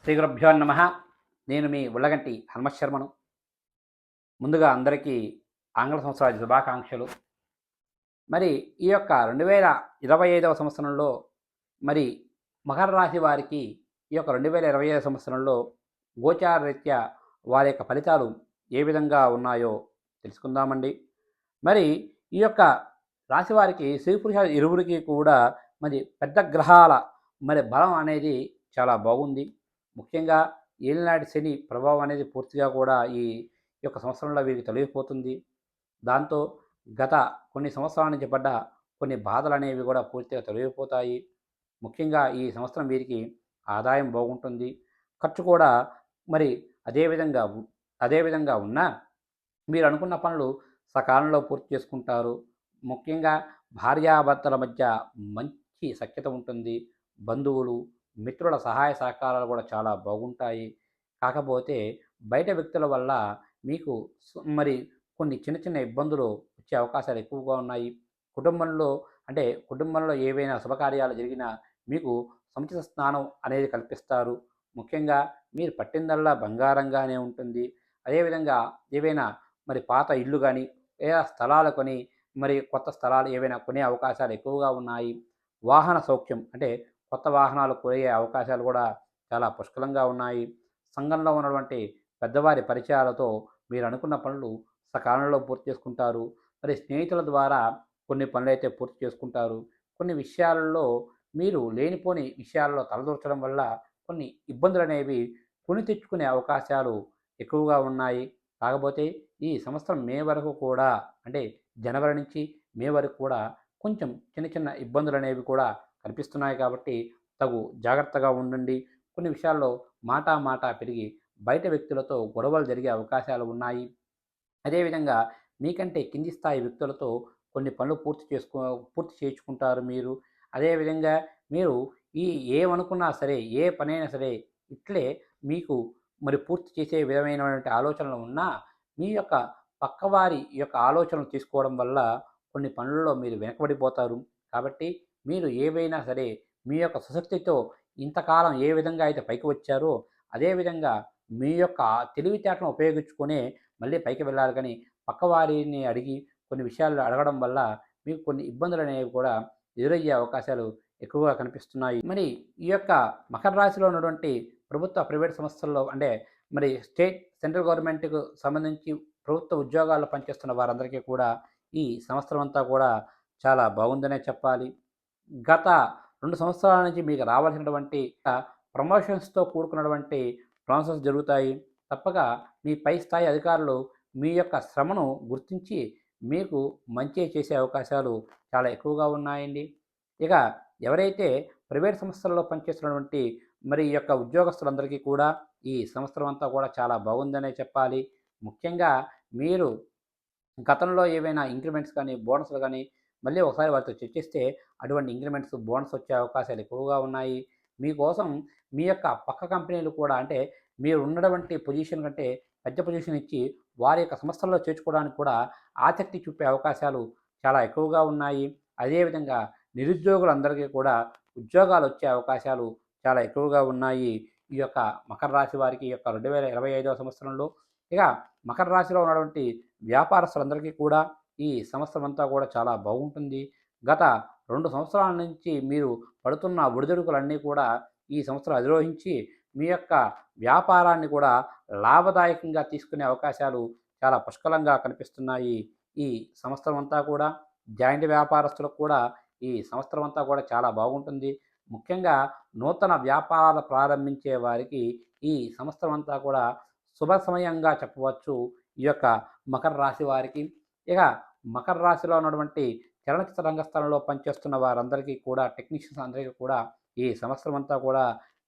శ్రీ గురుభ్యో నమః. నేను మీ ఉళ్ళగంటి హనుమశర్మను. ముందుగా అందరికీ ఆంగ్ల సంవత్సరాది శుభాకాంక్షలు. మరి ఈ యొక్క 2025వ సంవత్సరంలో మరి మకర రాశి వారికి ఈ యొక్క 2025 సంవత్సరంలో గోచార రీత్యా వారి యొక్క ఫలితాలు ఏ విధంగా ఉన్నాయో తెలుసుకుందామండి. మరి ఈ యొక్క రాశి వారికి స్త్రీ పురుష ఇరువురికి కూడా మరి పెద్ద గ్రహాల బలం అనేది చాలా బాగుంది. ముఖ్యంగా ఏలినాటి శని ప్రభావం అనేది పూర్తిగా కూడా ఈ యొక్క సంవత్సరంలో వీరికి తొలగిపోతుంది. దాంతో గత కొన్ని సంవత్సరాల నుంచి పడ్డ కొన్ని బాధలనేవి కూడా పూర్తిగా తొలగిపోతాయి. ముఖ్యంగా ఈ సంవత్సరం వీరికి ఆదాయం బాగుంటుంది. ఖర్చు కూడా మరి అదే విధంగా అదే విధంగా ఉన్నా మీరు అనుకున్న పనులు సకాలంలో పూర్తి చేసుకుంటారు. ముఖ్యంగా భార్యాభర్తల మధ్య మంచి సఖ్యత ఉంటుంది. బంధువులు, మిత్రుల సహాయ సహకారాలు కూడా చాలా బాగుంటాయి. కాకపోతే బయట వ్యక్తుల వల్ల మీకు మరి కొన్ని చిన్న చిన్న ఇబ్బందులు వచ్చే అవకాశాలు ఎక్కువగా ఉన్నాయి. కుటుంబంలో కుటుంబంలో ఏవైనా శుభకార్యాలు జరిగినా మీకు సముచిత స్నానం అనేది కల్పిస్తారు. ముఖ్యంగా మీరు పట్టిందల్లా బంగారంగానే ఉంటుంది. అదేవిధంగా ఏవైనా మరి పాత ఇల్లు కానీ లేదా స్థలాలు కొని మరి కొత్త స్థలాలు ఏవైనా కొనే అవకాశాలు ఎక్కువగా ఉన్నాయి. వాహన సౌఖ్యం కొత్త వాహనాలు కొనే అవకాశాలు కూడా చాలా పుష్కలంగా ఉన్నాయి. సంఘంలో ఉన్నటువంటి పెద్దవారి పరిచయాలతో మీరు అనుకున్న పనులు సకాలంలో పూర్తి చేసుకుంటారు. మరి స్నేహితుల ద్వారా కొన్ని పనులైతే పూర్తి చేసుకుంటారు. కొన్ని విషయాలలో మీరు లేనిపోని విషయాల్లో తలదూర్చడం వల్ల కొన్ని ఇబ్బందులనేవి కొని తెచ్చుకునే అవకాశాలు ఎక్కువగా ఉన్నాయి. కాకపోతే ఈ సంవత్సరం మే వరకు కూడా అంటే జనవరి నుంచి మే వరకు కూడా కొంచెం చిన్న చిన్న ఇబ్బందులనేవి కూడా కనిపిస్తున్నాయి కాబట్టి తగు జాగ్రత్తగా ఉండండి. కొన్ని విషయాల్లో మాట పెరిగి బయట వ్యక్తులతో గొడవలు జరిగే అవకాశాలు ఉన్నాయి. అదేవిధంగా మీకంటే కింది స్థాయి వ్యక్తులతో కొన్ని పనులు పూర్తి చేయించుకుంటారు మీరు. అదేవిధంగా మీరు ఈ ఏమనుకున్నా సరే, ఏ పనైనా సరే ఇట్లే మీకు మరి పూర్తి చేసే విధమైనటువంటి ఆలోచనలు ఉన్నా, మీ యొక్క పక్కవారి యొక్క ఆలోచనలు తీసుకోవడం వల్ల కొన్ని పనుల్లో మీరు వెనకబడిపోతారు. కాబట్టి మీరు ఏవైనా సరే మీ యొక్క సుశక్తితో ఇంతకాలం ఏ విధంగా అయితే పైకి వచ్చారో, అదేవిధంగా మీ యొక్క తెలివితేటలను ఉపయోగించుకొనే మళ్ళీ పైకి వెళ్ళాలి కానీ, పక్కవారిని అడిగి కొన్ని విషయాలు అడగడం వల్ల మీకు కొన్ని ఇబ్బందులనేవి కూడా ఎదురయ్యే అవకాశాలు ఎక్కువగా కనిపిస్తున్నాయి. మరి ఈ యొక్క మకర రాశిలో ఉన్నటువంటి ప్రభుత్వ, ప్రైవేట్ సంస్థల్లో మరి స్టేట్, సెంట్రల్ గవర్నమెంట్‌కు సంబంధించి ప్రభుత్వ ఉద్యోగాల్లో పనిచేస్తున్న వారందరికీ కూడా ఈ సంవత్సరం అంతా కూడా చాలా బాగుందనే చెప్పాలి. గత 2 సంవత్సరాల నుంచి మీకు రావాల్సినటువంటి ప్రమోషన్స్‌తో కూడుకున్నటువంటి ట్రాన్స్‌ఫర్స్ జరుగుతాయి. తప్పక మీ పై స్థాయి అధికారులు మీ యొక్క శ్రమను గుర్తించి మీకు మంచే చేసే అవకాశాలు చాలా ఎక్కువగా ఉన్నాయండి. ఇక ఎవరైతే ప్రైవేట్ సంస్థల్లో పనిచేస్తున్నటువంటి మరి ఈ యొక్క ఉద్యోగస్తులందరికీ కూడా ఈ సంవత్సరం అంతా కూడా చాలా బాగుందనే చెప్పాలి. ముఖ్యంగా మీరు గతంలో ఏవైనా ఇంక్రిమెంట్స్ కానీ, బోనస్‌లు కానీ మళ్ళీ ఒకసారి వారితో చర్చిస్తే అటువంటి ఇంక్రిమెంట్స్, బోనస్ వచ్చే అవకాశాలు ఎక్కువగా ఉన్నాయి. మీకోసం మీ యొక్క పక్క కంపెనీలు కూడా మీరు ఉన్నటువంటి పొజిషన్ కంటే పెద్ద పొజిషన్ ఇచ్చి వారి యొక్క సంస్థల్లో చేర్చుకోవడానికి కూడా ఆసక్తి చూపే అవకాశాలు చాలా ఎక్కువగా ఉన్నాయి. అదేవిధంగా నిరుద్యోగులందరికీ కూడా ఉద్యోగాలు వచ్చే అవకాశాలు చాలా ఎక్కువగా ఉన్నాయి. ఈ యొక్క మకర రాశి వారికి ఈ యొక్క 2025వ సంవత్సరంలో. ఇక మకర రాశిలో ఉన్నటువంటి వ్యాపారస్తులందరికీ కూడా ఈ సంవత్సరం అంతా కూడా చాలా బాగుంటుంది. గత 2 సంవత్సరాల నుంచి మీరు పడుతున్న ఒడిదుడుకులన్నీ కూడా ఈ సంవత్సరం అధిరోహించి మీ యొక్క వ్యాపారాన్ని కూడా లాభదాయకంగా తీసుకునే అవకాశాలు చాలా పుష్కలంగా కనిపిస్తున్నాయి. ఈ సంవత్సరం అంతా కూడా జాయింట్ వ్యాపారస్తులకు కూడా ఈ సంవత్సరం అంతా కూడా చాలా బాగుంటుంది. ముఖ్యంగా నూతన వ్యాపారాలు ప్రారంభించే వారికి ఈ సంవత్సరం అంతా కూడా శుభ సమయంగా చెప్పవచ్చు ఈ యొక్క మకర రాశి వారికి. ఇక మకర రాశిలో ఉన్నటువంటి చలనచిత్ర రంగస్థలంలో పనిచేస్తున్న వారందరికీ కూడా, టెక్నీషియన్స్ అందరికీ కూడా ఈ సంవత్సరం అంతా కూడా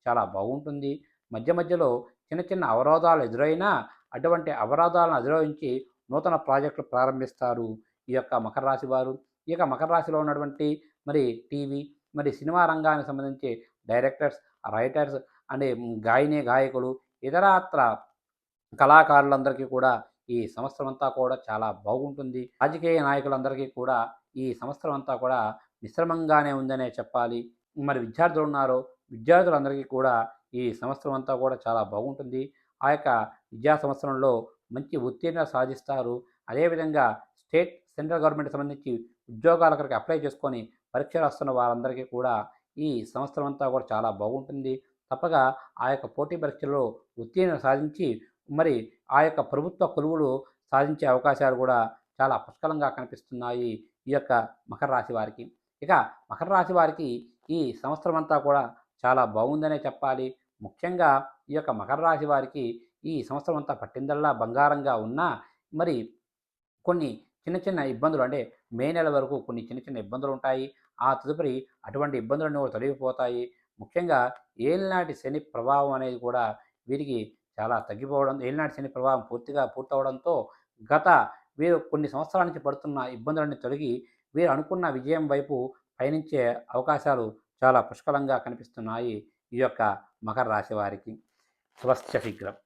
చాలా బాగుంటుంది. మధ్య మధ్యలో చిన్న చిన్న అవరోధాలు ఎదురైనా అటువంటి అవరోధాలను అధిరోహించి నూతన ప్రాజెక్టులు ప్రారంభిస్తారు ఈ యొక్క మకర రాశి వారు. ఈ యొక్క మకర రాశిలో ఉన్నటువంటి మరి టీవీ, మరి సినిమా రంగానికి సంబంధించి డైరెక్టర్స్, రైటర్స్ గాయకులు, ఇతరత్ర కళాకారులందరికీ కూడా ఈ సంవత్సరం అంతా కూడా చాలా బాగుంటుంది. రాజకీయ నాయకులందరికీ కూడా ఈ సంవత్సరం అంతా కూడా మిశ్రమంగానే ఉందనే చెప్పాలి. మరి విద్యార్థులున్నారో విద్యార్థులందరికీ కూడా ఈ సంవత్సరం అంతా కూడా చాలా బాగుంటుంది. ఆ యొక్క విద్యా సంవత్సరంలో మంచి ఉత్తీర్ణత సాధిస్తారు. అదేవిధంగా స్టేట్, సెంట్రల్ గవర్నమెంట్‌కి సంబంధించి ఉద్యోగాల కొరకు అప్లై చేసుకొని పరీక్ష రాస్తున్న వారందరికీ కూడా ఈ సంవత్సరం అంతా కూడా చాలా బాగుంటుంది. తప్పక ఆ యొక్క పోటీ పరీక్షల్లో ఉత్తీర్ణత సాధించి మరి ఆ యొక్క ప్రభుత్వ కొలువులు సాధించే అవకాశాలు కూడా చాలా పుష్కలంగా కనిపిస్తున్నాయి ఈ యొక్క మకర రాశి వారికి. ఇక మకర రాశి వారికి ఈ సంవత్సరం అంతా కూడా చాలా బాగుందనే చెప్పాలి. ముఖ్యంగా ఈ యొక్క మకర రాశి వారికి ఈ సంవత్సరం అంతా పట్టిందల్లా బంగారంగా ఉన్నా మరి కొన్ని చిన్న చిన్న ఇబ్బందులు అంటే మే నెల వరకు కొన్ని చిన్న చిన్న ఇబ్బందులు ఉంటాయి. ఆ తదుపరి అటువంటి ఇబ్బందులన్నీ కూడా తొలగిపోతాయి. ముఖ్యంగా ఏలినాటి శని ప్రభావం అనేది కూడా వీరికి చాలా తగ్గిపోవడం, ఏలినాటి శని ప్రభావం పూర్తిగా పూర్తవడంతో గత వీరు కొన్ని సంవత్సరాల నుంచి పడుతున్న ఇబ్బందులన్నీ తొలగి వీరు అనుకున్న విజయం వైపు పయనించే అవకాశాలు చాలా పుష్కలంగా కనిపిస్తున్నాయి ఈ యొక్క మకర రాశి వారికి. శుభస్య శీఘ్రం.